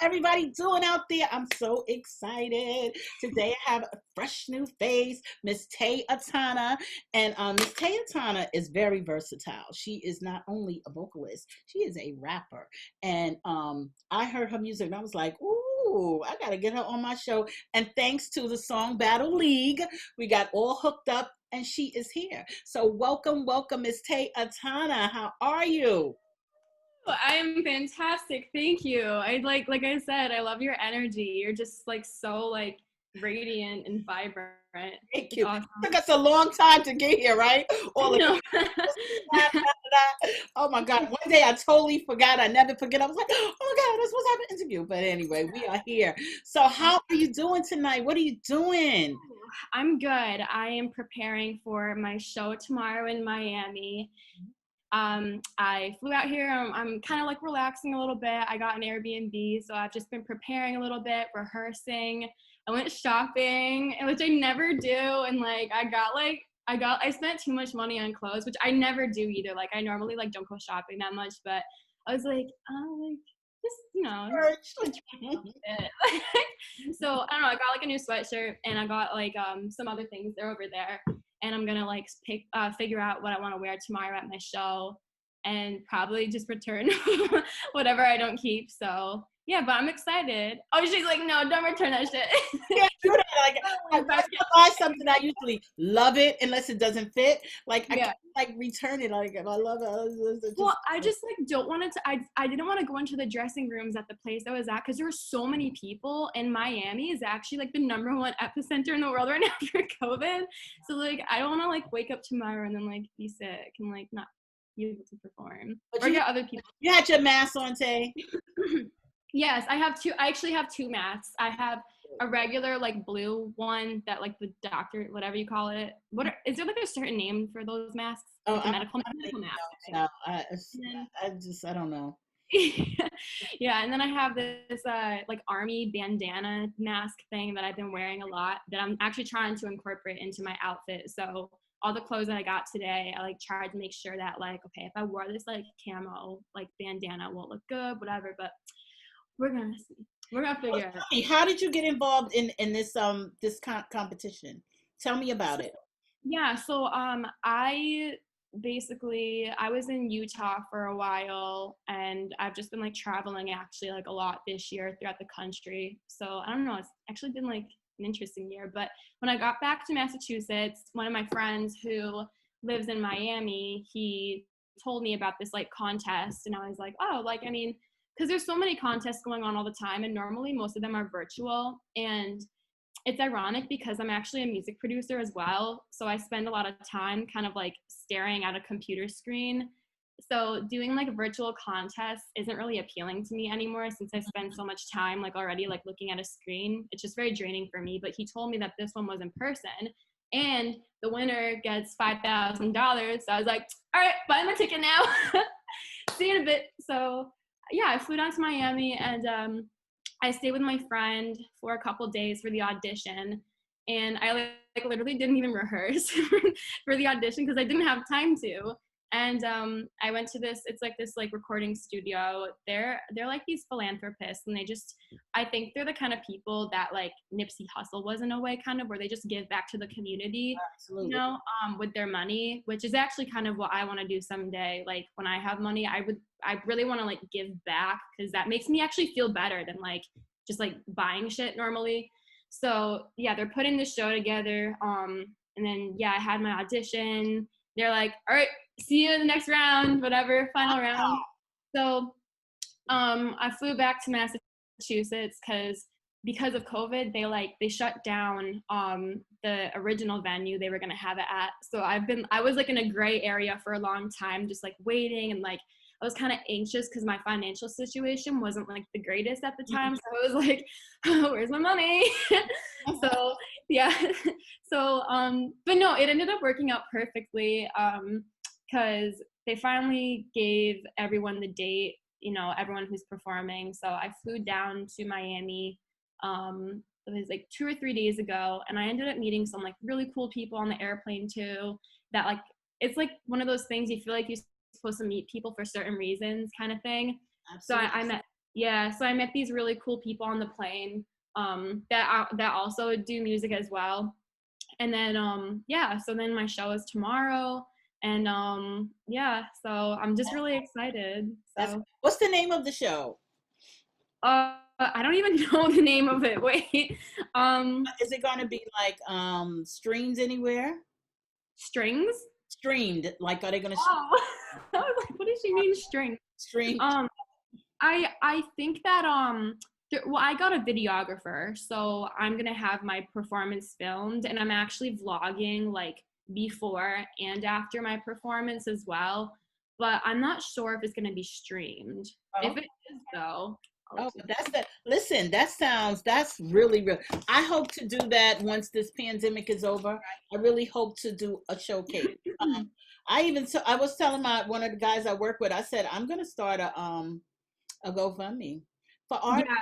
everybody doing out there? I'm so excited. Today I have a fresh new face, Miss Te Atana. And Miss Te Atana is very versatile. She is not only a vocalist, she is a rapper. And I heard her music and I was like, ooh, I gotta get her on my show. And thanks to the Song Battle League, we got all hooked up and she is here. So welcome, welcome, Miss Te Atana. How are you? I am fantastic. Thank you. Like I said, I love your energy. You're just like so like radiant and vibrant. Thank It's you. awesome. It took us a long time to get here, right? All of No. oh my God. One day I totally forgot. I never forget. I was like, oh my God, I was supposed to have an interview. But anyway, we are here. So how are you doing tonight? What are you doing? I'm good. I am preparing for my show tomorrow in Miami. I flew out here. I'm kind of like relaxing a little bit. I got an Airbnb, so I've just been preparing a little bit, rehearsing. I went shopping, which I never do, and I spent too much money on clothes, which I never do either. Like I normally like don't go shopping that much, but I was like, oh, like just so I don't know. I got like a new sweatshirt, and I got like some other things. They're over there, and I'm gonna like figure out what I want to wear tomorrow at my show, and probably just return whatever I don't keep. So yeah, but I'm excited. Oh, she's like, no, don't return that shit. Can't do that. Like, if I buy something, I usually love it unless it doesn't fit. Like, I can't like return it. Like, if I love it. Well, I just like don't want it to. I didn't want to go into the dressing rooms at the place I was at because there were so many people. And Miami is actually like the #1 epicenter in the world right now for COVID. So like, I don't want to like wake up tomorrow and then like be sick and like not be able to perform But or get other people. You had your mask on, Tay. Yes, I have two. I actually have two masks. I have a regular like blue one that like the doctor, whatever you call it. Is there like a certain name for those masks? Oh, like medical mask. No, I don't know. Yeah, and then I have this like army bandana mask thing that I've been wearing a lot that I'm actually trying to incorporate into my outfit. So all the clothes that I got today, I like tried to make sure that like, okay, if I wore this like camo like bandana, it won't look good, whatever. But we're gonna see. We're gonna figure it out. How did you get involved in this competition? Tell me about it. Yeah, so I was in Utah for a while, and I've just been like traveling actually like a lot this year throughout the country. So I don't know, it's actually been like an interesting year. But when I got back to Massachusetts, one of my friends who lives in Miami, he told me about this like contest, and I was like, oh, like I mean, because there's so many contests going on all the time, and normally most of them are virtual. And it's ironic because I'm actually a music producer as well. So I spend a lot of time kind of like staring at a computer screen. So doing like virtual contests isn't really appealing to me anymore since I spend so much time like already like looking at a screen. It's just very draining for me. But he told me that this one was in person and the winner gets $5,000. So I was like, all right, buy my ticket now. See you in a bit. So yeah, I flew down to Miami and I stayed with my friend for a couple days for the audition, and I like literally didn't even rehearse for the audition because I didn't have time to. And I went to it's this recording studio. They're like these philanthropists, and I think they're the kind of people that like Nipsey Hussle was in a way, kind of where they just give back to the community, Absolutely. you know, with their money, which is actually kind of what I want to do someday. Like when I have money, I really want to like give back because that makes me actually feel better than like just like buying shit normally. So yeah, they're putting this show together. And then yeah, I had my audition. They're like, all right, see you in the next round, whatever, final round. So I flew back to Massachusetts because of COVID, they shut down the original venue they were gonna have it at. So I was like in a gray area for a long time, just like waiting, and like I was kind of anxious because my financial situation wasn't like the greatest at the time. So I was like, oh, where's my money? So yeah. So but no, it ended up working out perfectly because they finally gave everyone the date, you know, everyone who's performing. So I flew down to Miami. It was like 2 or 3 days ago, and I ended up meeting some like really cool people on the airplane too. That like it's like one of those things you feel like you're supposed to meet people for certain reasons, kind of thing. Absolutely. So I met Yeah, so I met these really cool people on the plane that also do music as well. And then yeah, so then my show is tomorrow, and yeah, so I'm just really excited. That's So what's the name of the show? I don't even know the name of it. Wait. Is it going to be like streams anywhere? Strings? Streamed? Like, are they going to Oh. I was like, what does she mean string? stream? Um I think that well, I got a videographer, so I'm gonna have my performance filmed, and I'm actually vlogging like before and after my performance as well. But I'm not sure if it's gonna be streamed. If Oh, it is, though, I'll oh, let you that's the listen. That's really real. I hope to do that once this pandemic is over. I really hope to do a showcase. know. I was telling my one of the guys I work with. I said I'm gonna start a GoFundMe for art, Yes.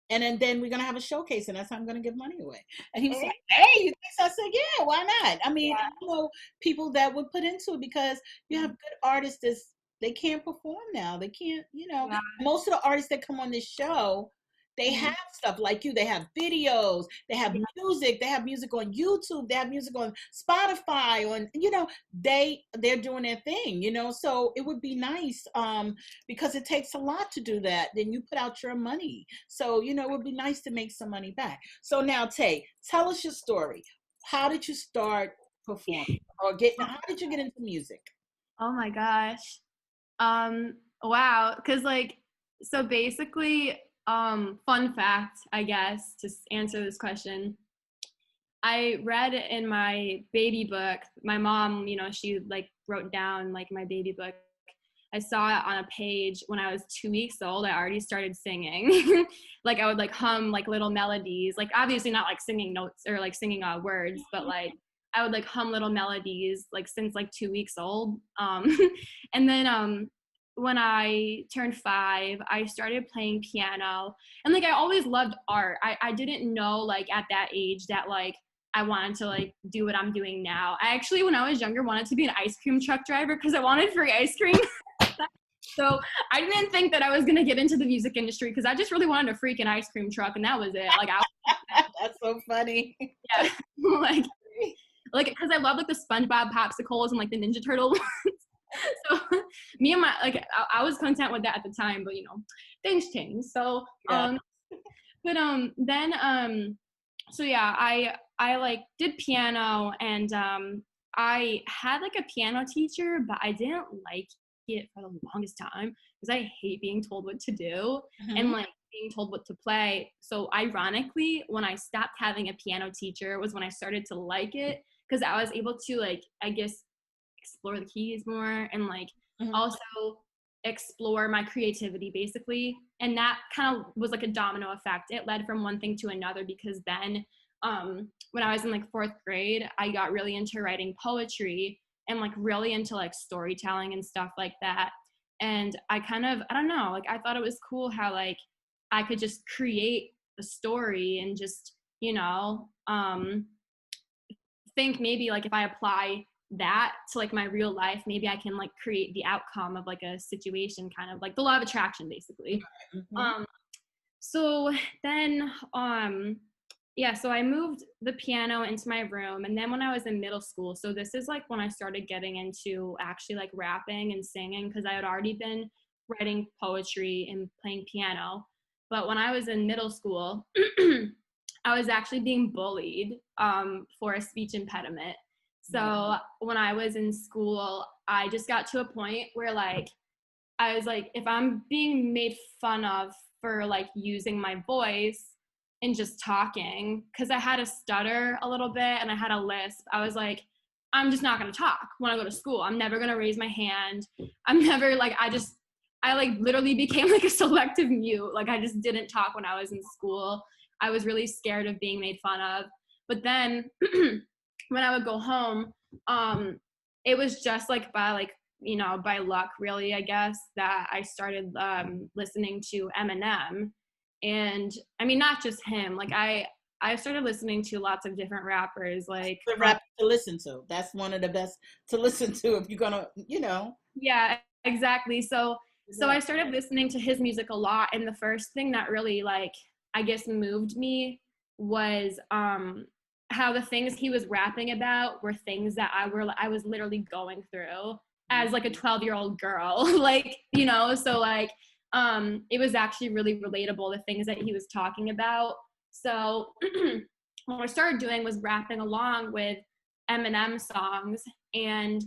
and then we're gonna have a showcase, and that's how I'm gonna give money away. And he was like, "Hey, you think so?" I said, "Yeah, why not?" I mean, I know people that would put into it because you have good artists that's they can't perform now. They can't, Yeah. most of the artists that come on this show, they Mhm. have stuff like you. They have videos, Yeah. they have music on YouTube, they have music on Spotify, they're doing their thing, so it would be nice because it takes a lot to do that. Then you put out your money. So, it would be nice to make some money back. So now, Tay, tell us your story. How did you start performing how did you get into music? Oh my gosh. Wow. Because like, so basically, fun fact, I guess, to answer this question. I read in my baby book, my mom, she like wrote down like my baby book. I saw it on a page when I was 2 weeks old. I already started singing. Like I would like hum like little melodies, like obviously not like singing notes or like singing words, but like I would like hum little melodies like since like 2 weeks old. And then when I turned 5, I started playing piano. And like I always loved art. I didn't know like at that age that like I wanted to like do what I'm doing now. I actually, when I was younger, wanted to be an ice cream truck driver because I wanted free ice cream. So I didn't think that I was gonna get into the music industry because I just really wanted a freaking ice cream truck, and that was it. Like That's so funny. yeah, like because I love like the SpongeBob popsicles and like the Ninja Turtle ones. So me and my I was content with that at the time, but things change. So Yeah. but then so yeah, I like did piano, and I had like a piano teacher, but I didn't like it for the longest time because I hate being told what to do and Mhm. like being told what to play. So ironically, when I stopped having a piano teacher was when I started to like it because I was able to like I guess explore the keys more and like Mhm. also explore my creativity basically. And that kind of was like a domino effect. It led from one thing to another because then when I was in like 4th grade, I got really into writing poetry and like really into like storytelling and stuff like that. And I don't know, like I thought it was cool how like I could just create a story and just, think maybe like if I apply that to like my real life, maybe I can like create the outcome of like a situation, kind of like the law of attraction basically. Mhm. um so then yeah, so I moved the piano into my room, and then when I was in middle school, so this is like when I started getting into actually like rapping and singing because I had already been writing poetry and playing piano. But when I was in middle school, I was actually being bullied for a speech impediment. So when I was in school, I just got to a point where like I was like, if I'm being made fun of for like using my voice and just talking, because I had a stutter a little bit and I had a lisp, I was like, I'm just not gonna talk when I go to school. I'm never gonna raise my hand. I'm never like I like literally became like a selective mute. Like I just didn't talk when I was in school. I was really scared of being made fun of. But then when I would go home, it was just like by luck really, I guess, that I started listening to Eminem. And I mean not just him, like I started listening to lots of different rappers like The rap to listen to. That's one of the best to listen to if you're gonna. yeah, exactly. So So I started listening to his music a lot, and the first thing that really, like, I guess moved me was how the things he was rapping about were things that I was literally going through as like a 12-year-old girl. Like, you know, so like it was actually really relatable, the things that he was talking about. So what I started doing was rapping along with Eminem songs, and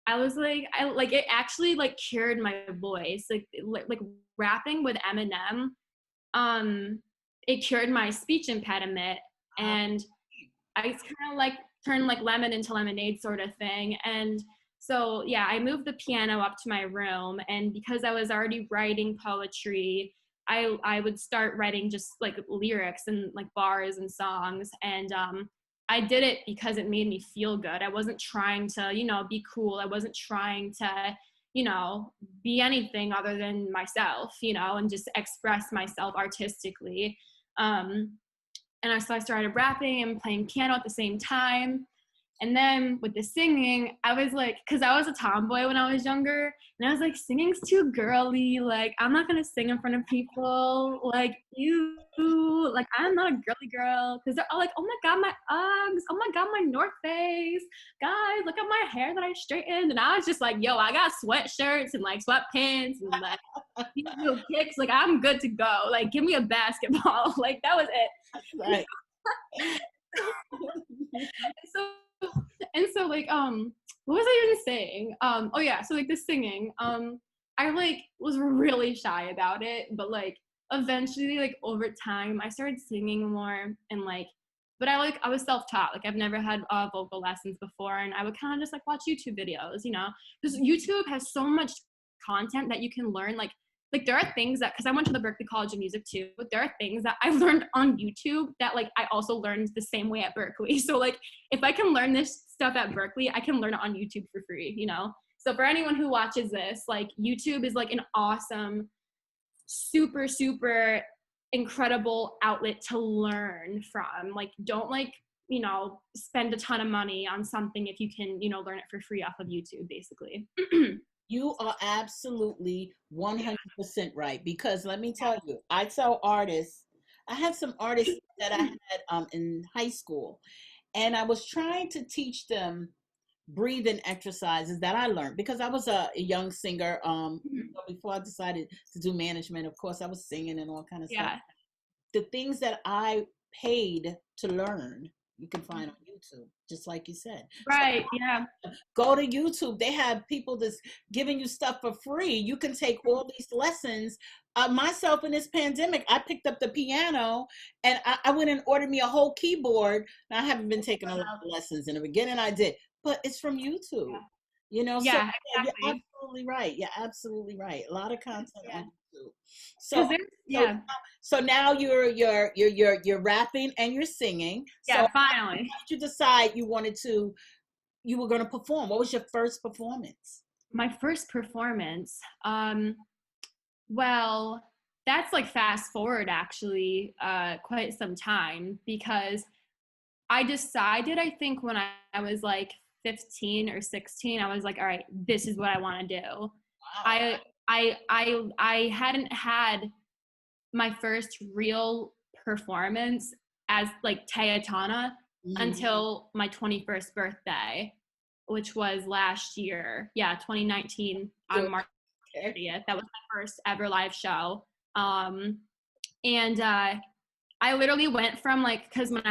I was like, it actually like cured my voice. Like rapping with Eminem, it cured my speech impediment, and I kind of like turned like lemon into lemonade sort of thing. And so yeah, I moved the piano up to my room, and because I was already writing poetry, I would start writing just like lyrics and like bars and songs, and I did it because it made me feel good. I wasn't trying to, you know, be cool. I wasn't trying to, you know, be anything other than myself, you know, and just express myself artistically. So I started rapping and playing piano at the same time. And then with the singing, I was like, because I was a tomboy when I was younger, and I was like, singing's too girly. Like, I'm not gonna sing in front of people. Like, like I'm not a girly girl. Because they're all like, oh my god, my Uggs. Oh my god, my North Face. Guys, look at my hair that I straightened. And I was just like, yo, I got sweatshirts and like sweatpants and like these little kicks. Like, I'm good to go. Like, give me a basketball. Like, that was it. Right. So like what was I even saying? Oh yeah, so like the singing, I like was really shy about it, but like eventually, like over time, I started singing more, and like, but I was self-taught. Like, I've never had vocal lessons before, and I would kind of just like watch YouTube videos, you know, because YouTube has so much content that you can learn. Like there are things that, because I went to the Berklee College of Music too, but there are things that I learned on YouTube that like I also learned the same way at Berklee. So like if I can learn this stuff at Berklee, I can learn it on YouTube for free, you know? So for anyone who watches this, like YouTube is like an awesome, super, super incredible outlet to learn from. Like, don't like, you know, spend a ton of money on something if you can, you know, learn it for free off of YouTube, basically. You are absolutely 100% right, because let me tell you, I tell artists, I had some artists that I had in high school, and I was trying to teach them breathing exercises that I learned because I was a young singer. Before I decided to do management, of course, I was singing and all kind of stuff. The things that I paid to learn, you can find on YouTube, just like you said. Right. So, yeah. Go to YouTube. They have people that's giving you stuff for free. You can take all these lessons. Myself in this pandemic, I picked up the piano and I went and ordered me a whole keyboard. Now, I haven't been taking a lot of lessons. In the beginning, I did, but it's from YouTube. Yeah. You know, yeah, so exactly. You're absolutely right. You're absolutely right. A lot of content on YouTube. So now you're rapping and you're singing. Yeah, so finally. How did you decide you were going to perform? What was your first performance? My first performance, well, that's like fast forward actually quite some time, because I decided, I think when I was like 15 or 16, I was like, all right, this is what I want to do. Wow. I hadn't had my first real performance as like Te Atana until my 21st birthday, which was last year. Yeah, 2019 on March 30th. That was my first ever live show. I literally went from like, because when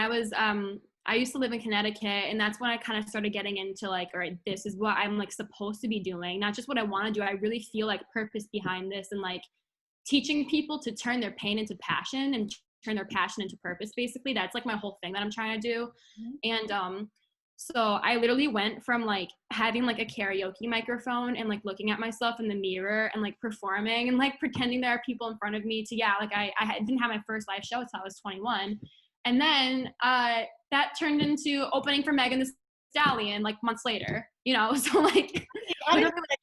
I used to live in Connecticut, and that's when I kind of started getting into like, all right, this is what I'm like supposed to be doing, not just what I want to do. I really feel like purpose behind this, and like teaching people to turn their pain into passion and turn their passion into purpose, basically. That's like my whole thing that I'm trying to do. And so I literally went from like having like a karaoke microphone and like looking at myself in the mirror and like performing and like pretending there are people in front of me to, like I didn't have my first live show until I was 21. And then that turned into opening for Megan Thee Stallion like months later, you know? So like,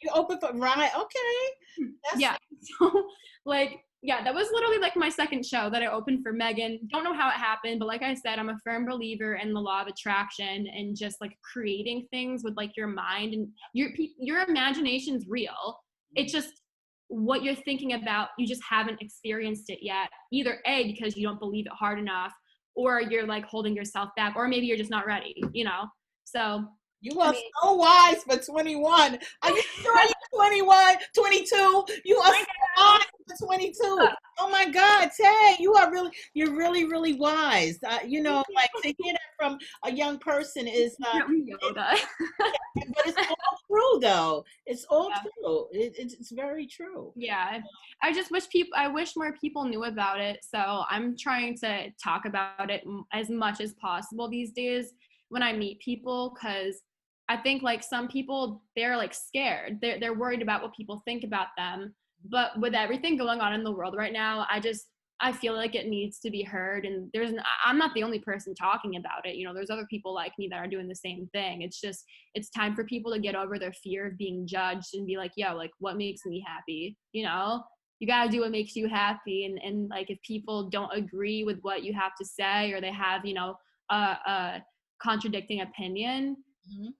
you open for, right? Okay. Yeah. So like, yeah, that was literally like my second show that I opened for Megan. Don't know how it happened, but like I said, I'm a firm believer in the law of attraction and just like creating things with like your mind, and your imagination's real. It just, what you're thinking about, you just haven't experienced it yet. Either A, because you don't believe it hard enough, or you're like holding yourself back, or maybe you're just not ready, you know? So, You are so wise for 21. Are you sure you're 21, 22? You are so wise for 22. Oh my God, Tay, you're really, really wise. You know, like to hear that from a young person is, Yoda. but it's all true though. It's all true. It's very true. Yeah, I wish more people knew about it. So I'm trying to talk about it as much as possible these days when I meet people, because I think like some people, they're like scared. They're worried about what people think about them. But with everything going on in the world right now, I feel like it needs to be heard. And I'm not the only person talking about it. You know, there's other people like me that are doing the same thing. It's time for people to get over their fear of being judged and be like, yo, like what makes me happy? You know, you got to do what makes you happy. And like, if people don't agree with what you have to say, or they have, you know, a contradicting opinion, Mm-hmm.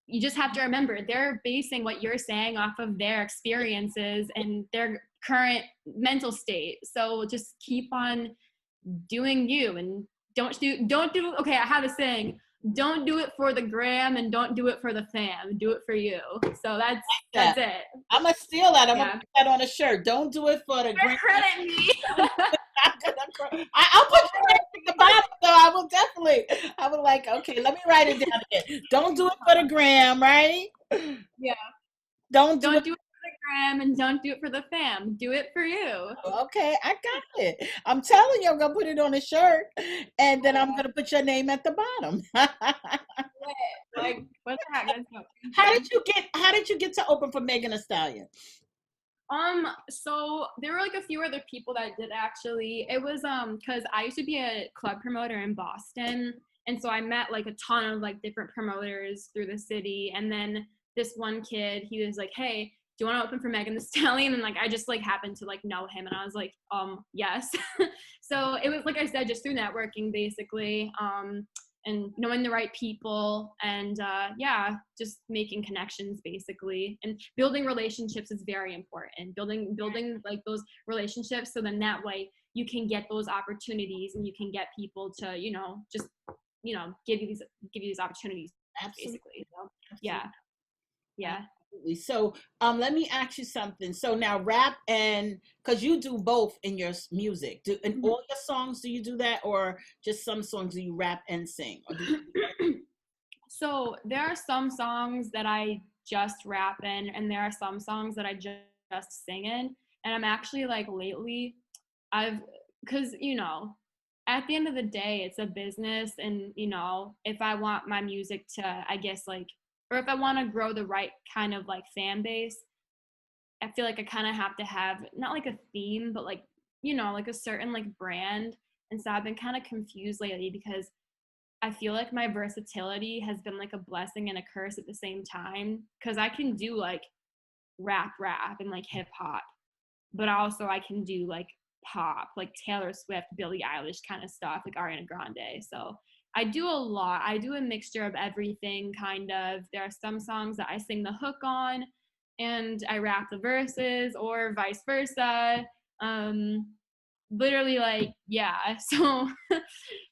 you just have to remember they're basing what you're saying off of their experiences and their current mental state. So just keep on doing you, and don't do okay, I have a saying, don't do it for the gram and don't do it for the fam, do it for you. So that's it. I'm gonna steal that. I'm gonna put that on a shirt. Don't do it for the gram. Credit me. I'll put your name at the bottom, so I would like, okay, let me write it down again. Don't do it for the gram, right? Yeah. Don't do it for the gram and don't do it for the fam. Do it for you. Okay, I got it. I'm telling you, I'm gonna put it on a shirt, and then I'm gonna put your name at the bottom. Like, what the heck? How did you get to open for Megan Thee Stallion? So there were like a few other people that did actually. It was because I used to be a club promoter in Boston, and so I met like a ton of like different promoters through the city. And then this one kid, he was like, "Hey, do you want to open for Megan Thee Stallion?" And like I just like happened to like know him, and I was like, yes. So it was, like I said, just through networking basically. And knowing the right people, and just making connections basically, and building relationships is very important. Building like those relationships, so then that way you can get those opportunities, and you can get people to, you know, just, you know, give you these opportunities. Absolutely. Basically. So, yeah. So let me ask you something. So now rap, and because you do both in your music, in all your songs do you do that, or just some songs do you rap and sing? Or So there are some songs that I just rap in, and there are some songs that I just sing in. And I'm actually like lately, because you know, at the end of the day, it's a business, and you know, if I want my music to, I guess like, or if I want to grow the right kind of like fan base, I feel like I kind of have to have not like a theme, but like, you know, like a certain like brand. And so I've been kind of confused lately, because I feel like my versatility has been like a blessing and a curse at the same time, because I can do like rap and like hip hop, but also I can do like pop, like Taylor Swift, Billie Eilish kind of stuff, like Ariana Grande. So I do a lot. I do a mixture of everything, kind of. There are some songs that I sing the hook on, and I rap the verses, or vice versa. Literally, like, yeah. So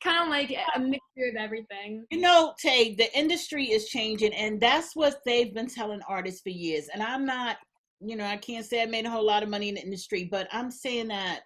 kind of like a mixture of everything. you know, Tay, the industry is changing, and that's what they've been telling artists for years. And I'm not, you know, I can't say I made a whole lot of money in the industry, but I'm saying that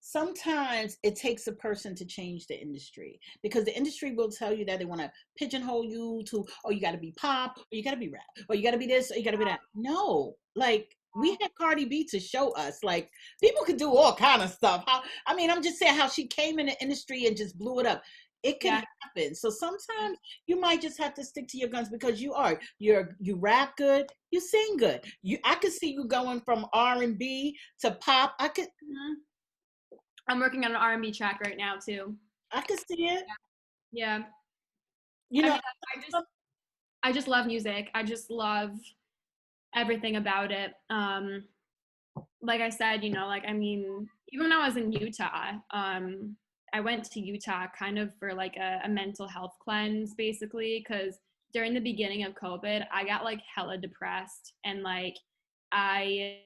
sometimes it takes a person to change the industry, because the industry will tell you that they want to pigeonhole you to, oh, you got to be pop, or you got to be rap, or you got to be this, or you got to be that. No, like we had Cardi B to show us, like people could do all kind of stuff. I mean, I'm just saying how she came in the industry and just blew it up. It can happen. So sometimes you might just have to stick to your guns, because you rap good, you sing good. I could see you going from R&B to pop. I'm working on an R&B track right now too. I can see it. Yeah. You know, I just love music. I just love everything about it. Like I said, you know, like, I mean, even when I was in Utah, I went to Utah kind of for like a mental health cleanse, basically, because during the beginning of COVID, I got like hella depressed, and like I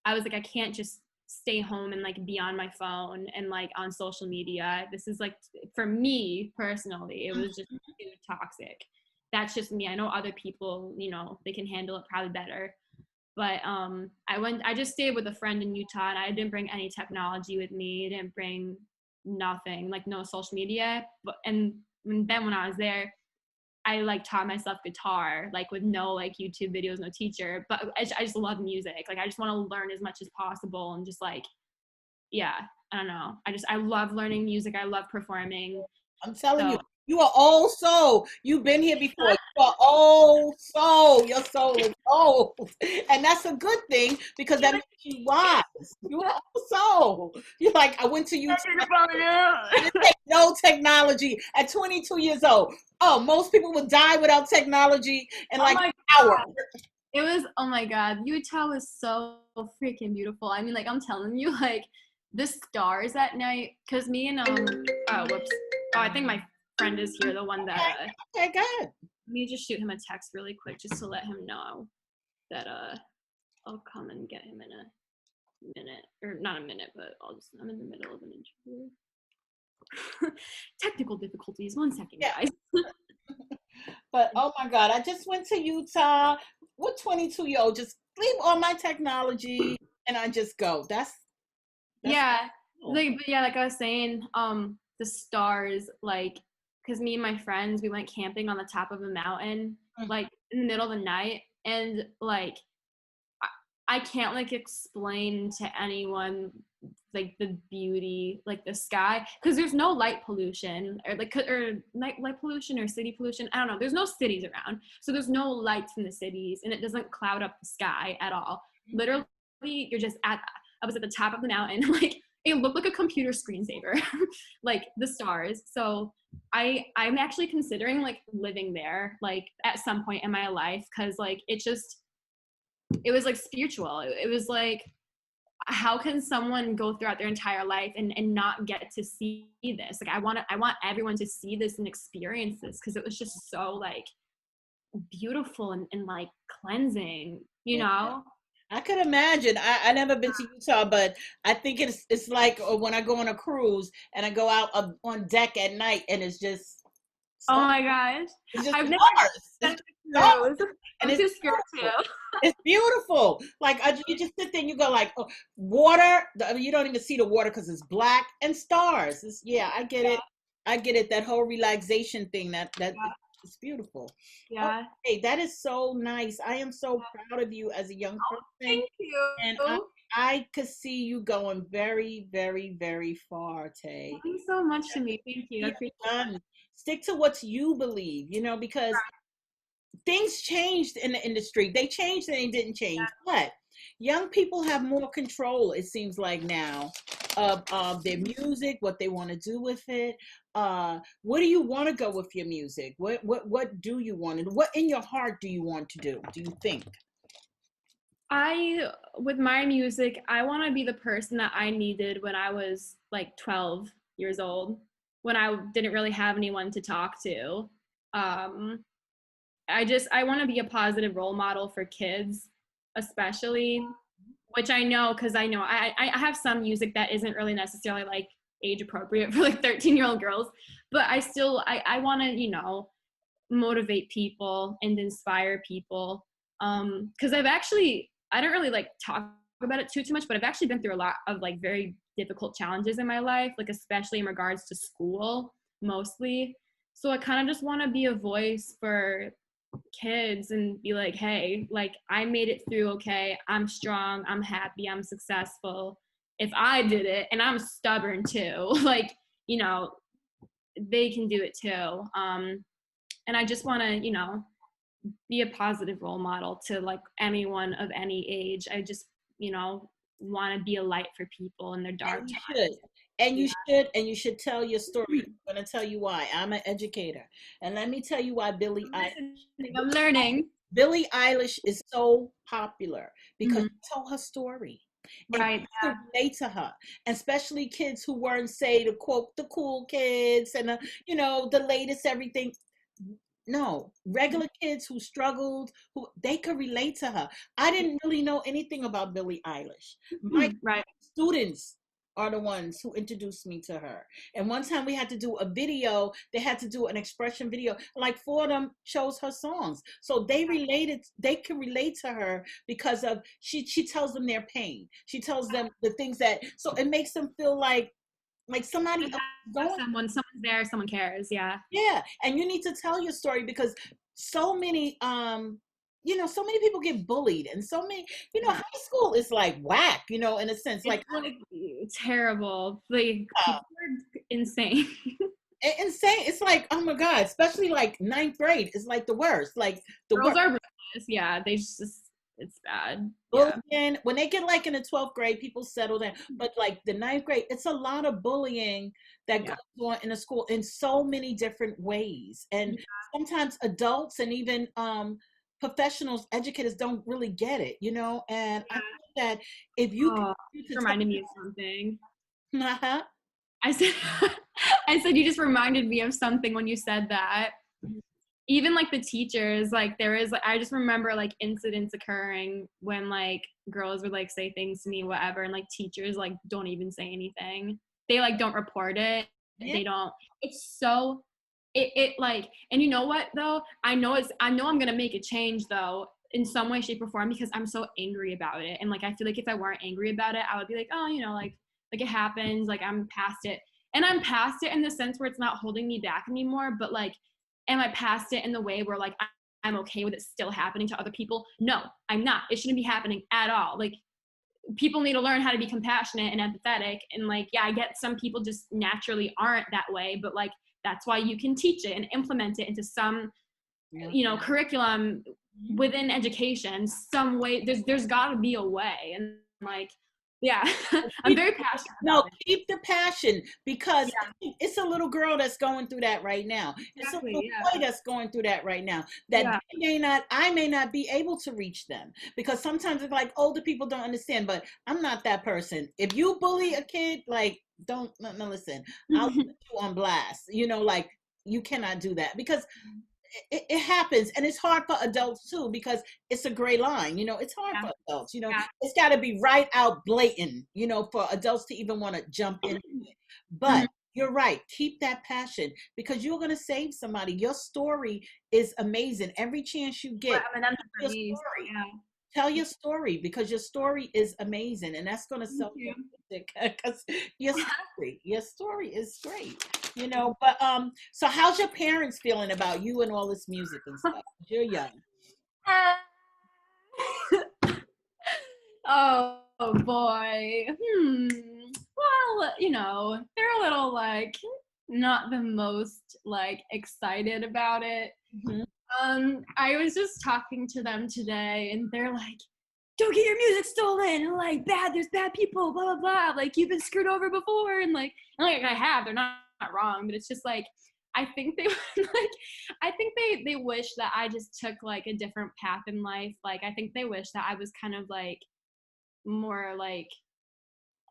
I was like, I can't just stay home and like be on my phone and like on social media. This is like, for me personally, it was just too toxic. That's just me. I know other people, you know, they can handle it probably better. But I just stayed with a friend in Utah, and I didn't bring any technology with me. I didn't bring nothing, like no social media. But and then when I was there, I like taught myself guitar, like with no like YouTube videos, no teacher. But I just love music. Like I just want to learn as much as possible, and just like, yeah, I don't know. I love learning music. I love performing. I'm telling you, So you are old soul. You've been here before. You are old soul. Your soul is old. And that's a good thing because that makes you wise. You are old soul. You're like, I went to YouTube. I didn't take no technology at 22 years old. Oh, most people would die without technology in like an hour. it was, oh my God, Utah was so freaking beautiful. I mean, like, I'm telling you, like, the stars at night, because me and, oh, whoops. Oh, I think my friend is here, the one that, Okay, good. let me just shoot him a text really quick just to let him know that, I'll come and get him in a minute, or not a minute, but I'm in the middle of an interview. Technical difficulties, 1 second, guys. But oh my God, I just went to Utah. What 22-year-old just leave all my technology and I just go. That's Yeah. cool. Like, but yeah, like I was saying, the stars, like, because me and my friends, we went camping on the top of a mountain, like in the middle of the night, and like I can't like explain to anyone like the beauty, like the sky, because there's no light pollution or light pollution or city pollution. I don't know. There's no cities around, so there's no lights in the cities, and it doesn't cloud up the sky at all. Literally, you're just at. I was at the top of the mountain, like it looked like a computer screensaver, like the stars. So I'm actually considering like living there, like at some point in my life, because like it was like spiritual. It was like, how can someone go throughout their entire life and not get to see this? Like I want everyone to see this and experience this, because it was just so like beautiful and like cleansing, you know? I could imagine. I never been to Utah, but I think it's like when I go on a cruise and I go out on deck at night and it's just oh my gosh, it's just I've never stars. done cruise. And I'm too scared too. it's beautiful. Like you just sit there and you go like, oh, water. You don't even see the water because it's black and stars. Yeah, I get it. I get it. That whole relaxation thing. That it's beautiful. Yeah. Okay, that is so nice. I am so proud of you as a young person. Thank you. And I could see you going very, very, very far, Tay. Thank you so much to me. Thank you. Stick to what you believe, because things changed in the industry. They changed and they didn't change. But young people have more control, it seems like now, of their music, what they want to do with it. What do you want to go with your music? What do you want to do? What in your heart do you want to do you think? With my music, I want to be the person that I needed when I was like 12 years old, when I didn't really have anyone to talk to. I want to be a positive role model for kids, especially, which I know, because I know I have some music that isn't really necessarily like age appropriate for like 13-year-old girls, but I want to, motivate people and inspire people. Because I don't really like talk about it too much, but I've actually been through a lot of like very difficult challenges in my life, like especially in regards to school, mostly. So I kind of just want to be a voice for kids and be like, hey, like I made it through, okay, I'm strong, I'm happy, I'm successful. If I did it, and I'm stubborn too, like, they can do it too. And I just want to, be a positive role model to like anyone of any age. I just, want to be a light for people in their dark times. And you should tell your story. I'm going to tell you why. I'm an educator. And let me tell you why I'm learning. Billie Eilish is so popular because she told her story. And Right. kids relate to her, and especially kids who weren't, say, to quote, the cool kids and the latest everything. No, regular kids who struggled, who they could relate to her. I didn't really know anything about Billie Eilish. My Right. students are the ones who introduced me to her. And one time we had to do a video, they had to do an expression video. Like four of them chose her songs. So they can relate to her because of she tells them their pain. She tells them the things that so it makes them feel like somebody else is going. Someone's there, someone cares. Yeah. Yeah, and you need to tell your story because so many so many people get bullied and so many high school is like whack, in a sense, like terrible. Like people are insane. insane. It's like, oh my god, especially like ninth grade is like the worst. Like the girls worst. are ruthless. Yeah, they just it's bad. Bullying, yeah. When they get like in the 12th grade, people settle down. But like the ninth grade, it's a lot of bullying that goes on in a school in so many different ways. And sometimes adults and even professionals, educators don't really get it, and I think that if you reminded me of something. Uh-huh. I said you just reminded me of something when you said that. Even like the teachers, like I just remember like incidents occurring when like girls would like say things to me, whatever, and like teachers like don't even say anything. They like don't report it. Yeah. They don't. It's so it like, and you know what though? I know I'm gonna make a change though in some way, shape, or form because I'm so angry about it. And like I feel like if I weren't angry about it, I would be like, oh, like it happens, like I'm past it. And I'm past it in the sense where it's not holding me back anymore, but like, am I past it in the way where like I'm okay with it still happening to other people? No, I'm not. It shouldn't be happening at all. Like people need to learn how to be compassionate and empathetic. And like, yeah, I get some people just naturally aren't that way, but like, that's why you can teach it and implement it into some, curriculum within education, some way. There's gotta be a way. And like, yeah, I'm very passionate about it. Keep the passion because it's a little girl that's going through that right now. It's a little boy that's going through that right now. That I may not be able to reach them because sometimes it's like older people don't understand, but I'm not that person. If you bully a kid, like don't listen. I'll put you on blast. Like you cannot do that because it happens, and it's hard for adults too because it's a gray line. It's hard for adults. It's got to be right out blatant. For adults to even want to jump into it. But you're right. Keep that passion because you're gonna save somebody. Your story is amazing. Every chance you get, tell your story because your story is amazing, and that's gonna sell you because your story is great. But so how's your parents feeling about you and all this music and stuff? You're young. Oh boy. Well, they're a little like not the most like excited about it. I was just talking to them today and they're like, don't get your music stolen, and like there's bad people, blah blah blah, like you've been screwed over before, and like I have, they're not wrong, but it's just like I think they they wish that I just took like a different path in life. Like I think they wish that I was kind of like more like,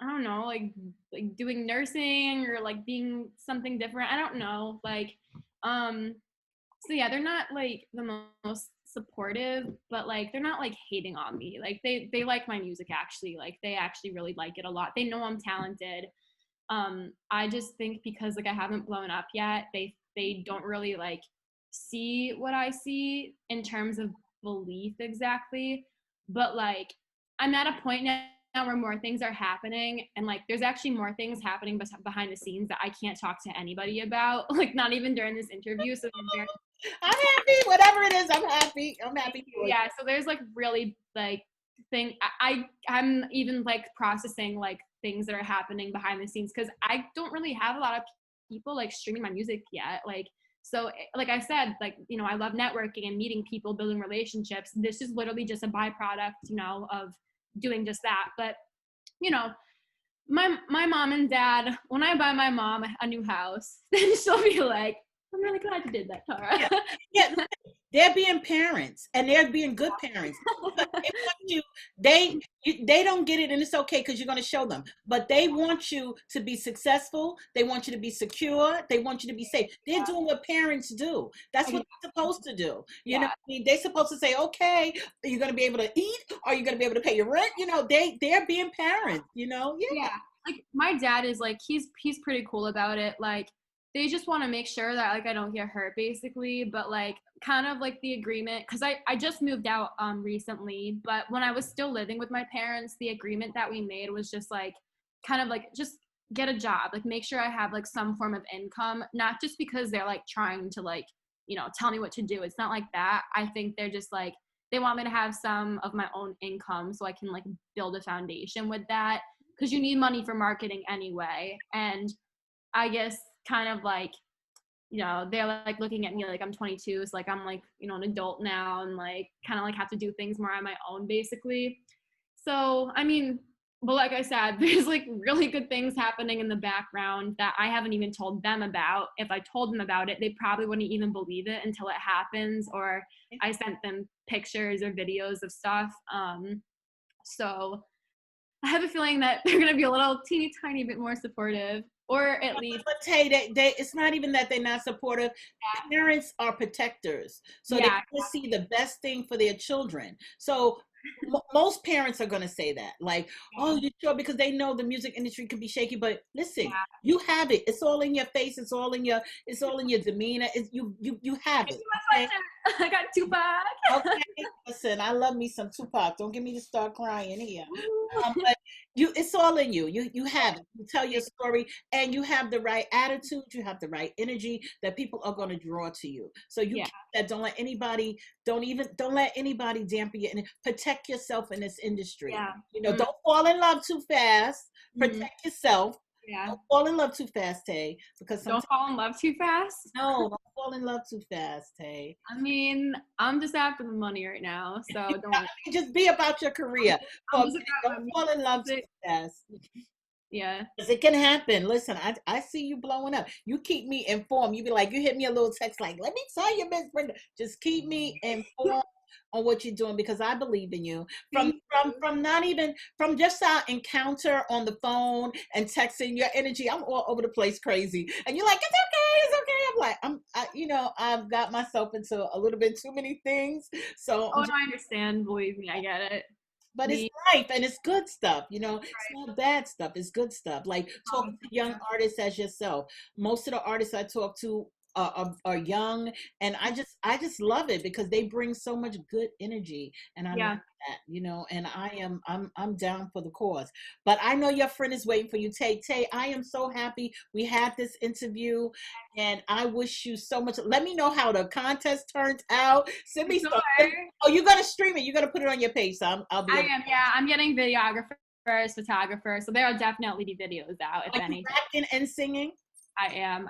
I don't know, like doing nursing or like being something different. I don't know, like so yeah, they're not like the most supportive, but like they're not like hating on me. Like they like my music actually. Like they actually really like it a lot. They know I'm talented. I just think because like I haven't blown up yet, they don't really like see what I see in terms of belief exactly. But like I'm at a point now where more things are happening, and like there's actually more things happening behind the scenes that I can't talk to anybody about, like not even during this interview. So I'm happy, whatever it is, I'm happy. Yeah, so there's like really like I'm even like processing like things that are happening behind the scenes because I don't really have a lot of people like streaming my music yet. Like so like I said, like I love networking and meeting people, building relationships. This is literally just a byproduct of doing just that. But my mom and dad, when I buy my mom a new house, then she'll be like, I'm really glad you did that, Tara. Yeah. They're being parents, and they're being good parents. But if you, they don't get it, and it's okay because you're going to show them. But they want you to be successful. They want you to be secure. They want you to be safe. They're doing what parents do. That's what they're supposed to do. You know, what I mean? They're supposed to say, okay, are you going to be able to eat? Are you going to be able to pay your rent? You know, they're being parents. You know, yeah. Like my dad is like he's pretty cool about it. Like they just want to make sure that like I don't get hurt basically, but like kind of like the agreement, because I just moved out recently, but when I was still living with my parents, the agreement that we made was just like kind of like just get a job, like make sure I have like some form of income, not just because they're like trying to like, you know, tell me what to do. It's not like that. I think they're just like they want me to have some of my own income so I can like build a foundation with that, because you need money for marketing anyway. And I guess kind of like, you know, they're like looking at me like I'm 22, so like I'm like, you know, an adult now, and like kind of like have to do things more on my own basically. So I mean, but like I said, there's like really good things happening in the background that I haven't even told them about. If I told them about it, they probably wouldn't even believe it until it happens, or I sent them pictures or videos of stuff. So I have a feeling that they're going to be a little teeny tiny bit more supportive, or at least. But Tay, it's not even that they're not supportive. Yeah. Parents are protectors, so they want to see the best thing for their children. So most parents are going to say that, like, oh, you sure? Because they know the music industry can be shaky. But listen, you have it. It's all in your face. It's all in your demeanor. You have it. Okay? I got Tupac. Okay, listen, I love me some Tupac. Don't get me to start crying here. But it's all in you. You have it. You tell your story, and you have the right attitude. You have the right energy that people are going to draw to you. So you keep that. Don't let anybody dampen your energy. Protect yourself in this industry. Yeah. You know, don't fall in love too fast. Protect yourself. Yeah. Don't fall in love too fast, Tay. Because don't fall in love too fast. No, don't fall in love too fast, Tay. I mean, I'm just after the money right now, so don't just be about your career. Don't fall in love too fast. Yeah, because it can happen. Listen, I see you blowing up. You keep me informed. You be like, you hit me a little text like, let me tell you, Miss Brenda. Just keep me informed on what you're doing, because I believe in you. From just our encounter on the phone and texting, your energy, I'm all over the place crazy. And you're like, it's okay. I'm like, I've got myself into a little bit too many things. So I understand. Believe me, I get it. But it's life, and it's good stuff. You know, it's not bad stuff. It's good stuff. Like talking to young artists as yourself. Most of the artists I talk to are young, and I just love it because they bring so much good energy, and I love that, you know. And I'm down for the cause. But I know your friend is waiting for you, Tay. I am so happy we had this interview, and I wish you so much. Let me know how the contest turns out. Send me stuff. Oh, you're gonna stream it. You're gonna put it on your page. So I'm getting videographers, photographers. So there will definitely be videos out. If anything. Rapping and singing. I am.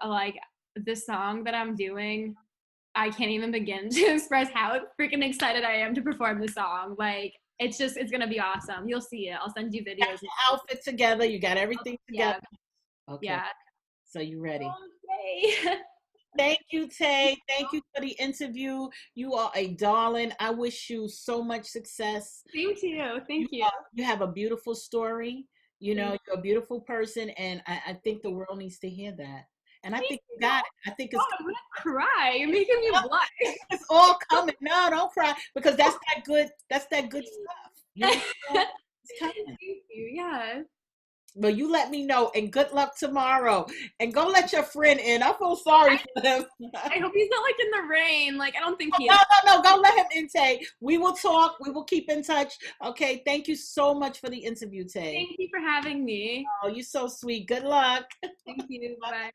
Like this song that I'm doing, I can't even begin to express how freaking excited I am to perform the song. Like it's gonna be awesome. You'll see it. I'll send you videos. You got your outfit together. You got everything together. Yeah. Okay. Yeah. So you ready? Okay. Thank you, Tay. Thank you for the interview. You are a darling. I wish you so much success. Same to you. Thank you. You have a beautiful story. You know, you're a beautiful person, and I think the world needs to hear that. And I think you got it. I think it's. I'm gonna cry. You're making me blush. It's all coming. No, don't cry, because that's that good. That's that good stuff. You know, it's coming. Thank you. Yeah. Well, you let me know, and good luck tomorrow. And go let your friend in. I feel sorry for him. I hope he's not like in the rain. Like I don't think he is. No. Go let him in, Tay. We will talk. We will keep in touch. Okay. Thank you so much for the interview, Tay. Thank you for having me. Oh, you're so sweet. Good luck. Thank you. Bye.